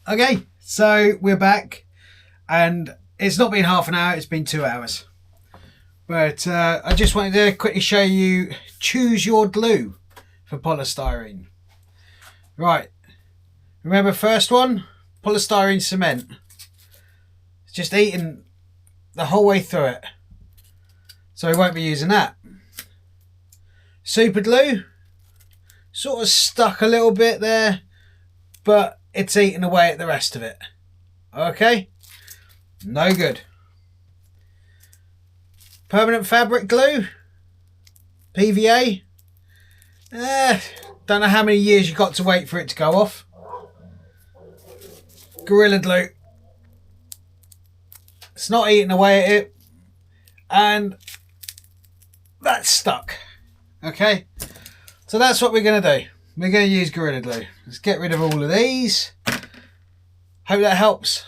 Okay, so we're back, and it's not been half an hour, it's been 2 hours. But I just wanted to quickly show you choose your glue for polystyrene. Right, remember first one, polystyrene cement. It's just eating the whole way through it, so we won't be using that. Super glue, sort of stuck a little bit there, but it's eating away at the rest of it. Okay, no good. Permanent fabric glue, PVA. Don't know how many years you got to wait for it to go off. Gorilla glue. It's not eating away at it, and that's stuck. Okay, so that's what we're going to do. We're going to use Gorilla Glue. Let's get rid of all of these. Hope that helps.